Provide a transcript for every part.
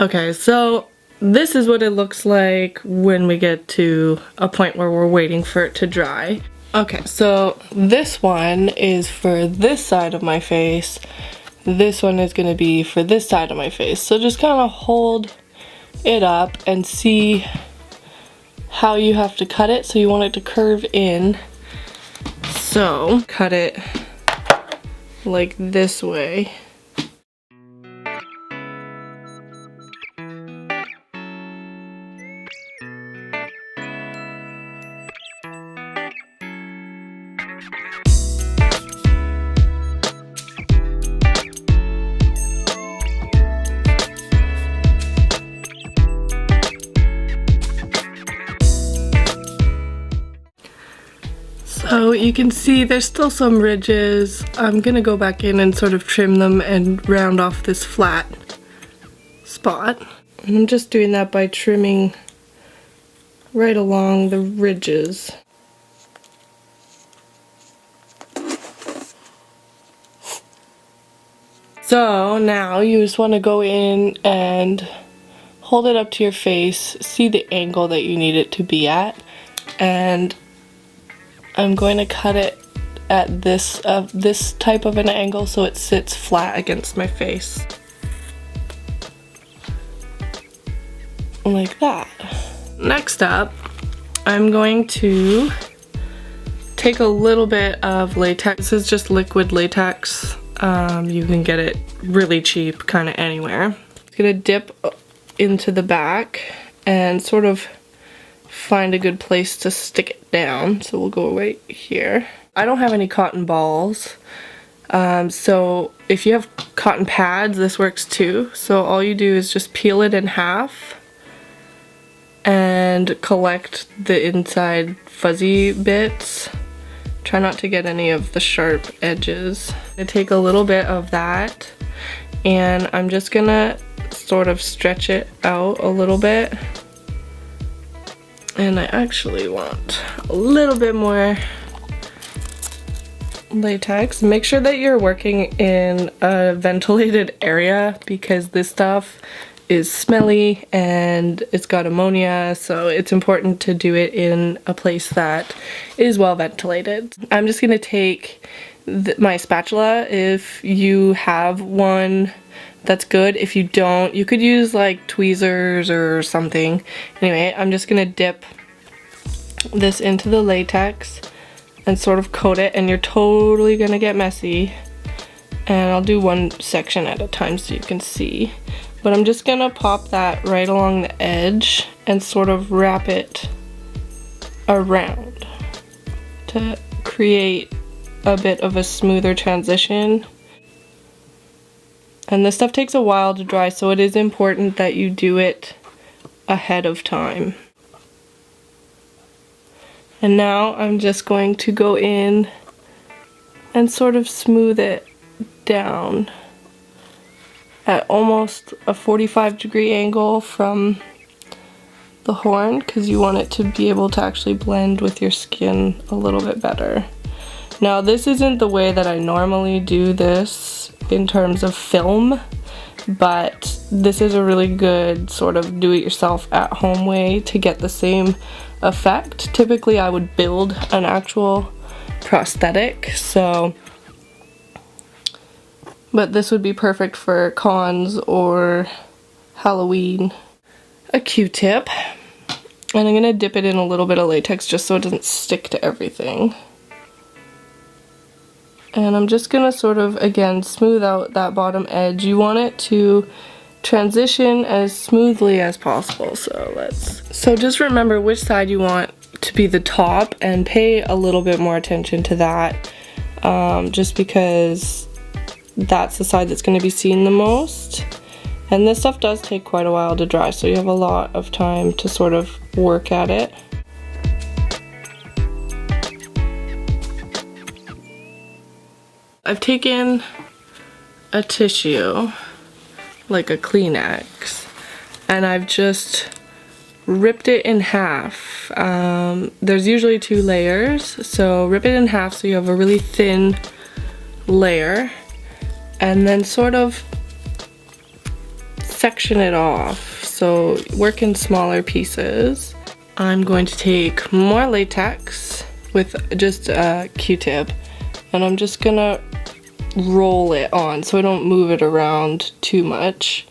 Okay, so this is what it looks like when we get to a point where we're waiting for it to dry. Okay, so this one is for this side of my face. This one is going to be for this side of my face. So just kind of hold it up and see how you have to cut it. So you want it to curve in. So cut it like this way. So you can see there's still some ridges. I'm gonna go back in and sort of trim them and round off this flat spot. And I'm just doing that by trimming right along the ridges. So now you just want to go in and hold it up to your face, see the angle that you need it to be at, and I'm going to cut it at this type of an angle so it sits flat against my face. Like that. Next up, I'm going to take a little bit of latex. This is just liquid latex. You can get it really cheap kind of anywhere. I'm gonna dip into the back and sort of find a good place to stick it down. So we'll go right here. I don't have any cotton balls, so if you have cotton pads, this works too. So all you do is just peel it in half and collect the inside fuzzy bits. Try not to get any of the sharp edges. I take a little bit of that and I'm just gonna sort of stretch it out a little bit. And I actually want a little bit more latex. Make sure that you're working in a ventilated area because this stuff is smelly and it's got ammonia, so it's important to do it in a place that is well ventilated. I'm just gonna take my spatula. If you have one, that's good. If you don't, you could use like tweezers or something. Anyway, I'm just gonna dip this into the latex and sort of coat it, and you're totally gonna get messy. And I'll do one section at a time so you can see. But I'm just gonna pop that right along the edge and sort of wrap it around to create a bit of a smoother transition. And this stuff takes a while to dry, so it is important that you do it ahead of time. And now I'm just going to go in and sort of smooth it down at almost a 45-degree angle from the horn, because you want it to be able to actually blend with your skin a little bit better. Now this isn't the way that I normally do this in terms of film, but this is a really good sort of do-it-yourself at-home way to get the same effect. Typically I would build an actual prosthetic, but this would be perfect for cons or Halloween. A Q-tip, and I'm gonna dip it in a little bit of latex just so it doesn't stick to everything. And I'm just gonna sort of, again, smooth out that bottom edge. You want it to transition as smoothly as possible. So just remember which side you want to be the top and pay a little bit more attention to that, just because that's the side that's going to be seen the most. And this stuff does take quite a while to dry, so you have a lot of time to sort of work at it. I've taken a tissue, like a Kleenex, and I've just ripped it in half. There's usually 2 layers, so rip it in half so you have a really thin layer, and then sort of section it off, so work in smaller pieces. I'm going to take more latex with just a Q-tip, and I'm just gonna roll it on so I don't move it around too much.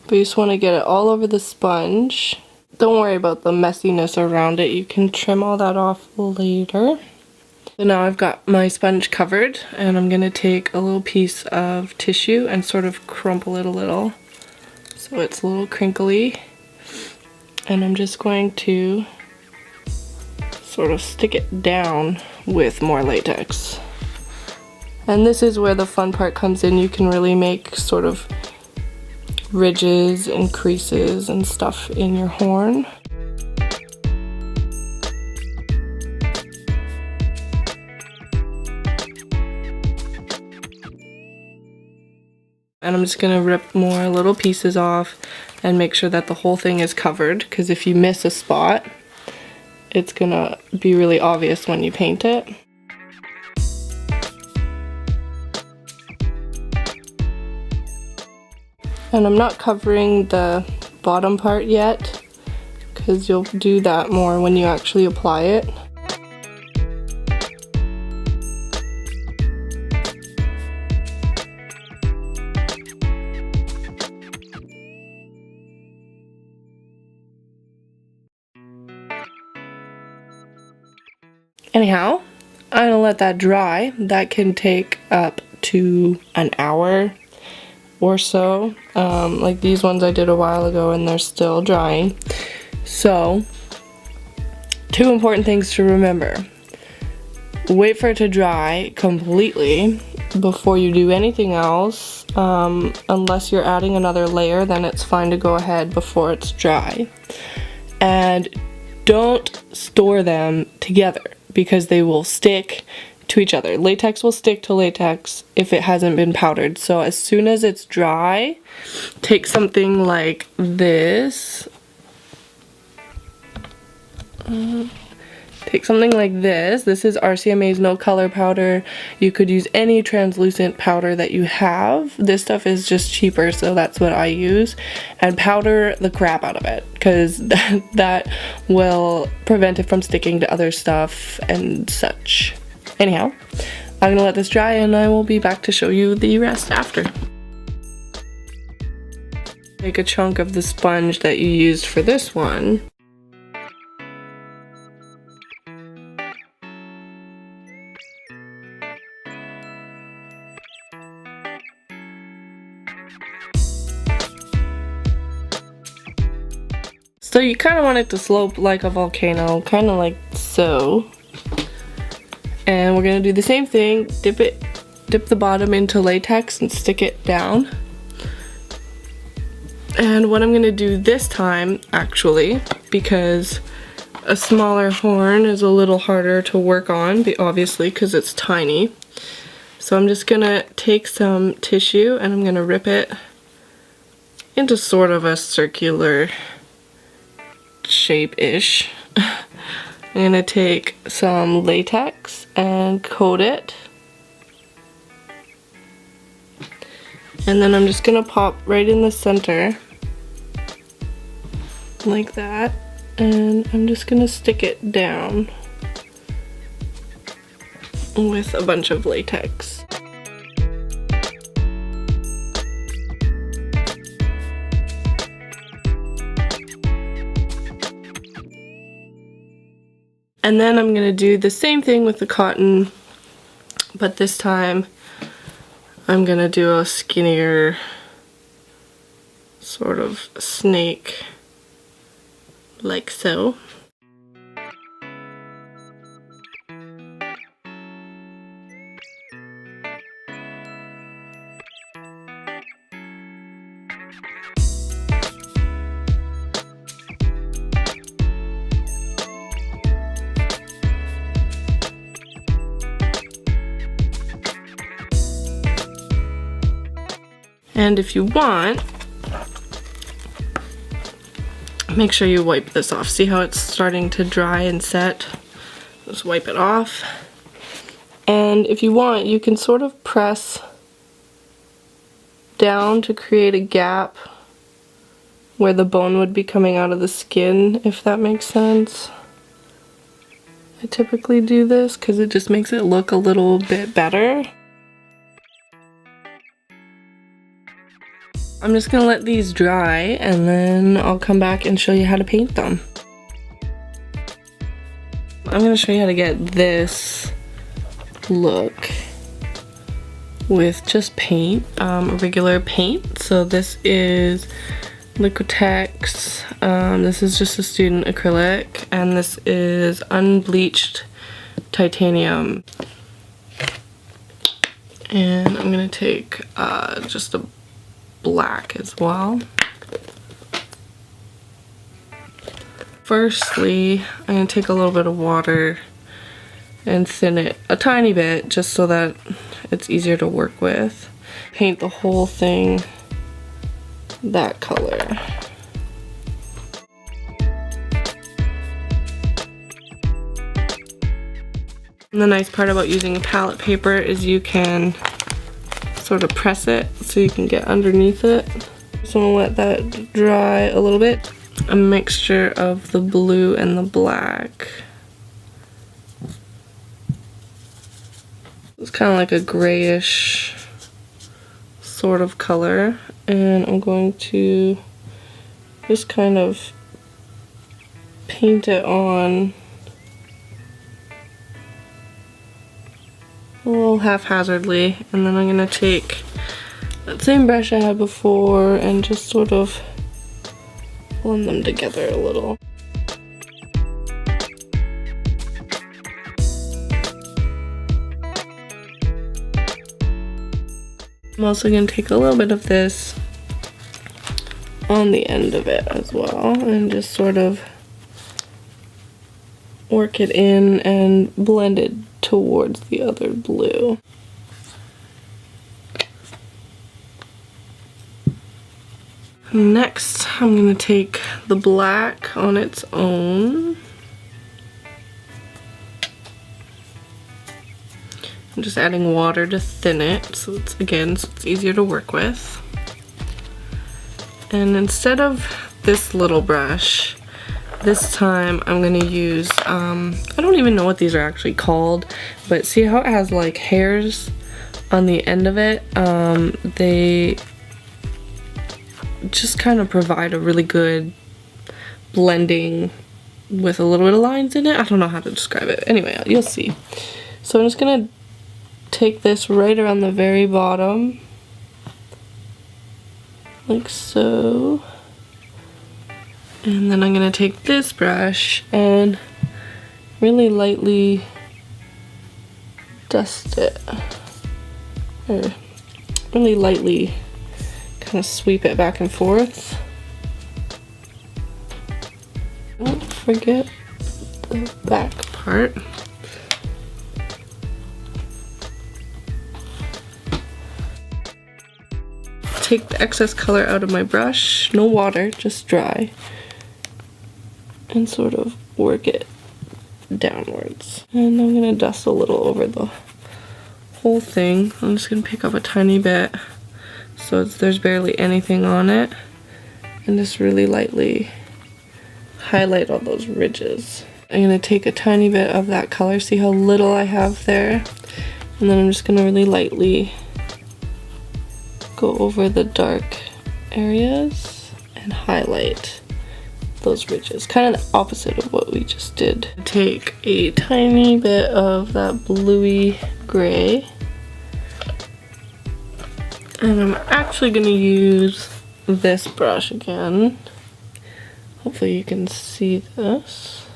But you just want to get it all over the sponge. Don't worry about the messiness around it, you can trim all that off later. So now I've got my sponge covered, and I'm gonna take a little piece of tissue and sort of crumple it a little so it's a little crinkly. And I'm just going to sort of stick it down with more latex. And this is where the fun part comes in. You can really make sort of ridges and creases and stuff in your horn. And I'm just gonna rip more little pieces off and make sure that the whole thing is covered, because if you miss a spot, it's gonna be really obvious when you paint it. And I'm not covering the bottom part yet, because you'll do that more when you actually apply it. Anyhow, I'm gonna let that dry. That can take up to an hour or so. Like these ones I did a while ago and they're still drying. So, two important things to remember. Wait for it to dry completely before you do anything else. Unless you're adding another layer, then it's fine to go ahead before it's dry. And don't store them together, because they will stick to each other. Latex will stick to latex if it hasn't been powdered. So as soon as it's dry, take something like this. Take something like this. This is RCMA's no color powder. You could use any translucent powder that you have. This stuff is just cheaper, so that's what I use. And powder the crap out of it, because that will prevent it from sticking to other stuff and such. Anyhow, I'm gonna let this dry and I will be back to show you the rest after. Take a chunk of the sponge that you used for this one. So you kind of want it to slope like a volcano, kind of like so. And we're gonna do the same thing, dip the bottom into latex and stick it down. And what I'm gonna do this time, actually, because a smaller horn is a little harder to work on, obviously, because it's tiny. So I'm just gonna take some tissue and I'm gonna rip it into sort of a circular shape-ish. I'm gonna take some latex and coat it, and then I'm just gonna pop right in the center like that, and I'm just gonna stick it down with a bunch of latex. And then I'm going to do the same thing with the cotton, but this time I'm going to do a skinnier sort of snake, like so. And if you want, make sure you wipe this off. See how it's starting to dry and set? Just wipe it off. And if you want, you can sort of press down to create a gap where the bone would be coming out of the skin, if that makes sense. I typically do this because it just makes it look a little bit better. I'm just gonna let these dry and then I'll come back and show you how to paint them. I'm gonna show you how to get this look with just paint, regular paint. So this is Liquitex, this is just a student acrylic, and this is unbleached titanium. And I'm gonna take just a black as well. Firstly, I'm gonna take a little bit of water and thin it a tiny bit just so that it's easier to work with. Paint the whole thing that color. And the nice part about using palette paper is you can sort of press it so you can get underneath it. Just want to let that dry a little bit. A mixture of the blue and the black. It's kind of like a grayish sort of color, and I'm going to just kind of paint it on a little haphazardly, and then I'm going to take that same brush I had before and just sort of blend them together a little. I'm also going to take a little bit of this on the end of it as well and just sort of work it in and blend it towards the other blue. Next, I'm going to take the black on its own. I'm just adding water to thin it, so it's easier to work with. And instead of this little brush, this time I'm going to use, I don't even know what these are actually called, but see how it has like hairs on the end of it? They just kind of provide a really good blending with a little bit of lines in it. I don't know how to describe it. Anyway, you'll see. So I'm just going to take this right around the very bottom, like so. And then I'm going to take this brush and really lightly dust it. Or really lightly kind of sweep it back and forth. Don't forget the back part. Take the excess color out of my brush, no water, just dry, and sort of work it downwards. And I'm going to dust a little over the whole thing. I'm just going to pick up a tiny bit so there's barely anything on it, and just really lightly highlight all those ridges. I'm going to take a tiny bit of that color, see how little I have there, and then I'm just going to really lightly go over the dark areas and highlight those ridges. Kind of the opposite of what we just did. Take a tiny bit of that bluey gray, and I'm actually going to use this brush again. Hopefully you can see this.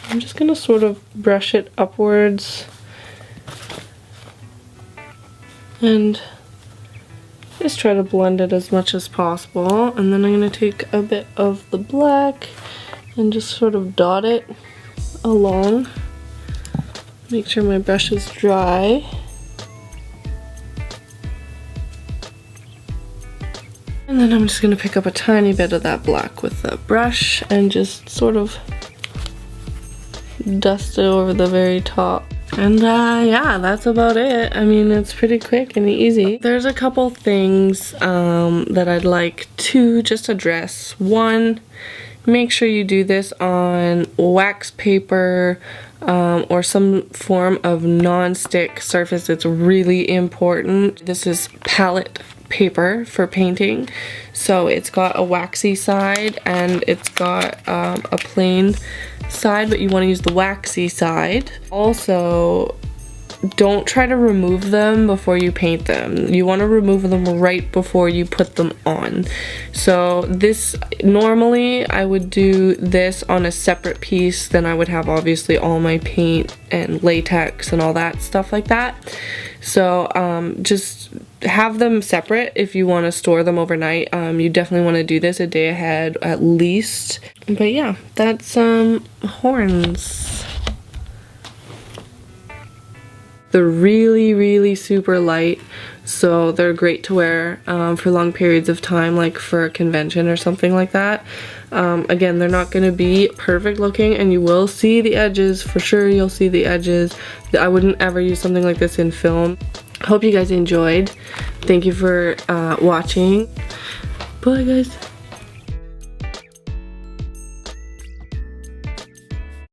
I'm just going to sort of brush it upwards and just try to blend it as much as possible. And then I'm going to take a bit of the black and just sort of dot it along. Make sure my brush is dry. And then I'm just going to pick up a tiny bit of that black with the brush and just sort of dust it over the very top. And yeah, that's about it. I mean, it's pretty quick and easy. There's a couple things that I'd like to just address. One, make sure you do this on wax paper or some form of non-stick surface. It's really important. This is palette paper for painting, so it's got a waxy side and it's got a plain side, but you want to use the waxy side. Also, don't try to remove them before you paint them. You want to remove them right before you put them on. So this, normally I would do this on a separate piece, then I would have obviously all my paint and latex and all that stuff like that. So just have them separate if you want to store them overnight. You definitely want to do this a day ahead at least. But yeah, that's horns. They're really super light, so they're great to wear for long periods of time, like for a convention or something like that. Again, they're not going to be perfect looking, and you will see the edges, for sure you'll see the edges. I wouldn't ever use something like this in film. Hope you guys enjoyed. Thank you for watching. Bye guys.